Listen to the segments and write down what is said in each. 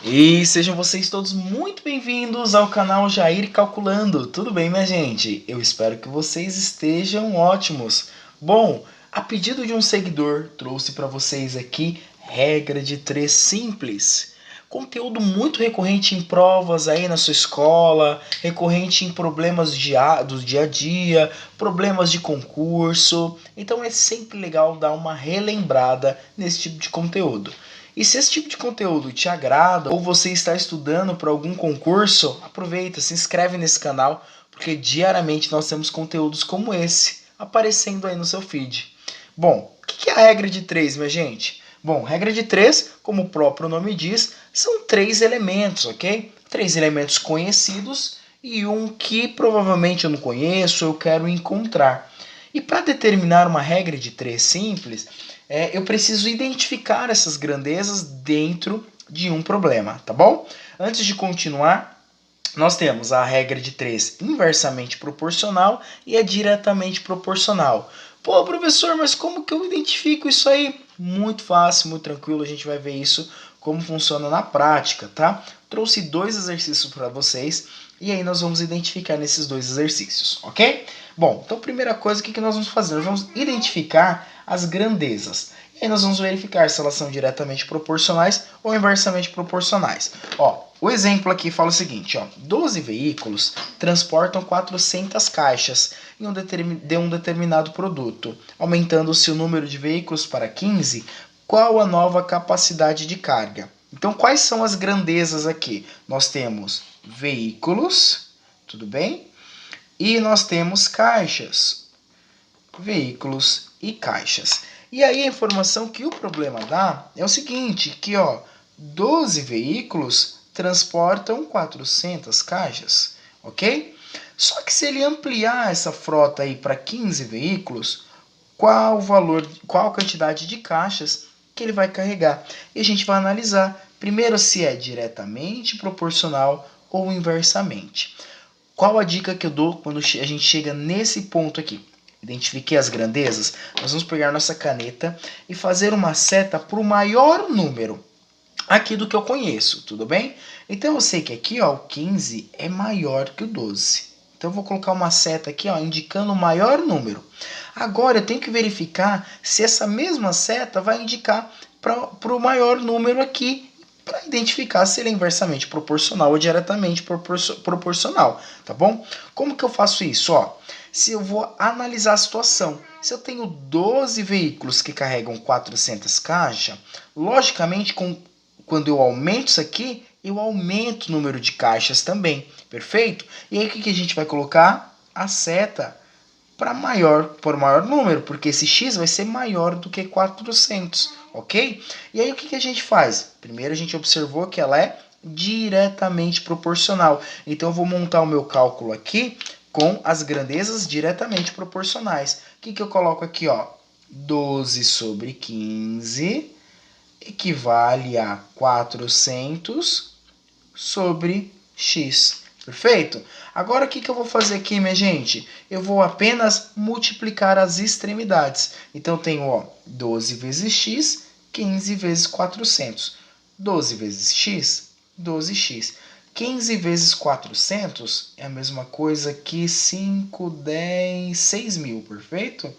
E sejam vocês todos muito bem-vindos ao canal Jair Calculando. Tudo bem, minha gente? Eu espero que vocês estejam ótimos. Bom, a pedido de um seguidor, trouxe para vocês aqui regra de 3 simples. Conteúdo muito recorrente em provas aí na sua escola, recorrente em problemas do dia a dia, problemas de concurso. Então é sempre legal dar uma relembrada nesse tipo de conteúdo. E se esse tipo de conteúdo te agrada ou você está estudando para algum concurso, aproveita, se inscreve nesse canal, porque diariamente nós temos conteúdos como esse aparecendo aí no seu feed. Bom, o que é a regra de 3, minha gente? Bom, regra de 3, como o próprio nome diz, são 3 elementos, ok? 3 elementos conhecidos e um que provavelmente eu não conheço, eu quero encontrar. E para determinar uma regra de 3 simples, eu preciso identificar essas grandezas dentro de um problema, tá bom? Antes de continuar, nós temos a regra de 3 inversamente proporcional e a diretamente proporcional. Pô, professor, mas como que eu identifico isso aí? Muito fácil, muito tranquilo, a gente vai ver isso como funciona na prática, tá? Trouxe 2 exercícios para vocês e aí nós vamos identificar nesses 2 exercícios, ok? Bom, então primeira coisa, o que nós vamos fazer? Nós vamos identificar as grandezas. E aí nós vamos verificar se elas são diretamente proporcionais ou inversamente proporcionais. Ó, o exemplo aqui fala o seguinte, ó, 12 veículos transportam 400 caixas de um determinado produto. Aumentando-se o número de veículos para 15, qual a nova capacidade de carga? Então, quais são as grandezas aqui? Nós temos veículos, tudo bem? E nós temos caixas, veículos e caixas. E aí a informação que o problema dá é o seguinte, que ó, 12 veículos transportam 400 caixas, ok? Só que se ele ampliar essa frota aí para 15 veículos, qual a quantidade de caixas que ele vai carregar? E a gente vai analisar primeiro se é diretamente proporcional ou inversamente. Qual a dica que eu dou quando a gente chega nesse ponto aqui? Identifiquei as grandezas? Nós vamos pegar nossa caneta e fazer uma seta para o maior número aqui do que eu conheço, tudo bem? Então eu sei que aqui ó, o 15 é maior que o 12. Então eu vou colocar uma seta aqui ó, indicando o maior número. Agora eu tenho que verificar se essa mesma seta vai indicar para o maior número aqui, para identificar se ele é inversamente proporcional ou diretamente proporcional, tá bom? Como que eu faço isso? Ó, se eu vou analisar a situação, se eu tenho 12 veículos que carregam 400 caixas, logicamente, quando eu aumento isso aqui, eu aumento o número de caixas também, perfeito? E aí o que a gente vai colocar? A seta para por maior número, porque esse x vai ser maior do que 400, ok? E aí o que a gente faz? Primeiro a gente observou que ela é diretamente proporcional. Então eu vou montar o meu cálculo aqui com as grandezas diretamente proporcionais. O que eu coloco aqui? Ó? 12 sobre 15 equivale a 400 sobre x. Perfeito? Agora o que eu vou fazer aqui, minha gente? Eu vou apenas multiplicar as extremidades. Então eu tenho ó, 12 vezes x, 15 vezes 400. 12 vezes x, 12x. 15 vezes 400 é a mesma coisa que 5, 10, 6 mil, perfeito?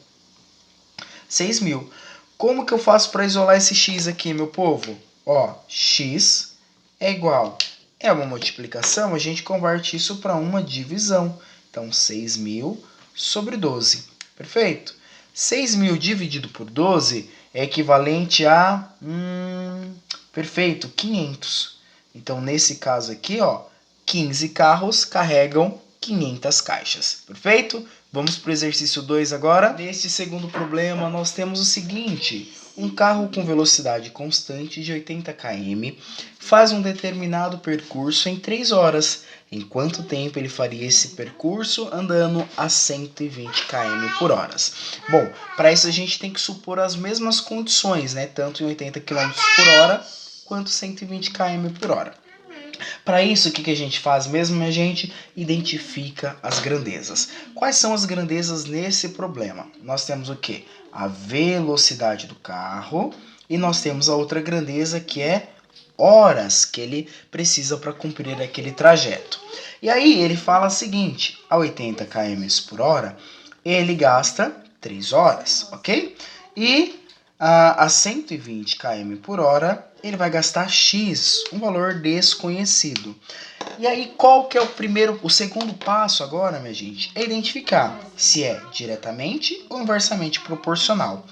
6 mil. Como que eu faço para isolar esse x aqui, meu povo? Ó, x é igual. É uma multiplicação, a gente converte isso para uma divisão. Então, 6 mil sobre 12. Perfeito? 6 mil dividido por 12 é equivalente a... perfeito, 500. Então, nesse caso aqui, ó, 15 carros carregam 500 caixas. Perfeito? Vamos para o exercício 2 agora. Neste segundo problema, nós temos o seguinte. Um carro com velocidade constante de 80 km faz um determinado percurso em 3 horas. Em quanto tempo ele faria esse percurso andando a 120 km por hora? Bom, para isso a gente tem que supor as mesmas condições, né? Tanto em 80 km por hora quanto 120 km por hora. Para isso, o que a gente faz mesmo? A gente identifica as grandezas. Quais são as grandezas nesse problema? Nós temos o quê? A velocidade do carro e nós temos a outra grandeza que é horas que ele precisa para cumprir aquele trajeto. E aí ele fala o seguinte, a 80 km por hora, ele gasta 3 horas, ok? E a 120 km por hora, ele vai gastar X, um valor desconhecido. E aí, qual que é o segundo passo agora, minha gente? É identificar se é diretamente ou inversamente proporcional.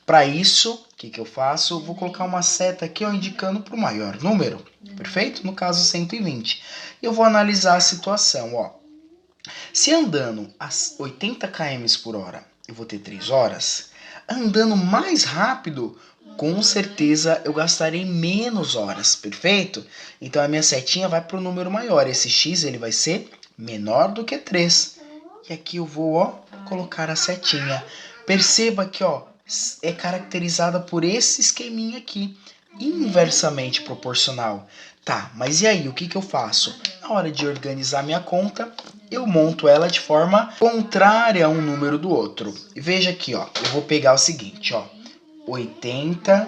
Para isso, o que eu faço? Eu vou colocar uma seta aqui, ó, indicando para o maior número, perfeito? No caso, 120. Eu vou analisar a situação, ó. Se andando a 80 km por hora, eu vou ter 3 horas. Andando mais rápido, com certeza eu gastarei menos horas, perfeito? Então a minha setinha vai para o número maior. Esse x ele vai ser menor do que 3. E aqui eu vou, ó, colocar a setinha. Perceba que, ó, é caracterizada por esse esqueminha aqui, inversamente proporcional. Tá, mas e aí, o que eu faço? Na hora de organizar minha conta, eu monto ela de forma contrária a um número do outro. E veja aqui, ó, eu vou pegar o seguinte, ó, 80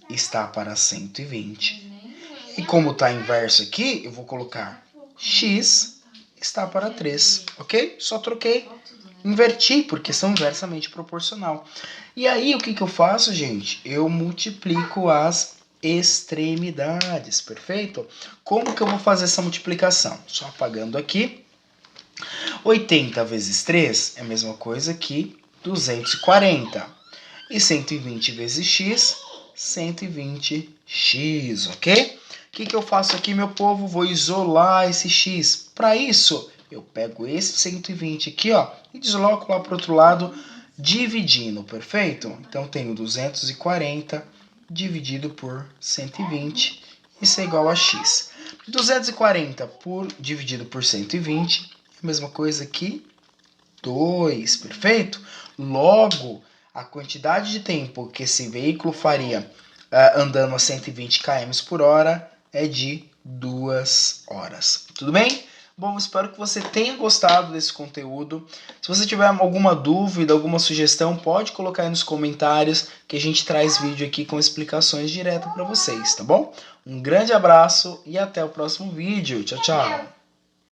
está para 120. E como está inverso aqui, eu vou colocar x está para 3, ok? Só troquei, inverti, porque são inversamente proporcional. E aí, o que eu faço, gente? Eu multiplico as extremidades, perfeito? Como que eu vou fazer essa multiplicação? Só apagando aqui. 80 vezes 3 é a mesma coisa que 240. E 120 vezes x, 120x, ok? O que eu faço aqui, meu povo? Vou isolar esse x. Para isso, eu pego esse 120 aqui, ó, e desloco lá para o outro lado, dividindo, perfeito? Então, tenho 240 dividido por 120, isso é igual a x. 240 dividido por 120, é a mesma coisa que 2, perfeito? Logo, a quantidade de tempo que esse veículo faria andando a 120 km por hora é de 2 horas. Tudo bem? Bom, espero que você tenha gostado desse conteúdo. Se você tiver alguma dúvida, alguma sugestão, pode colocar aí nos comentários que a gente traz vídeo aqui com explicações direto para vocês, tá bom? Um grande abraço e até o próximo vídeo. Tchau, tchau!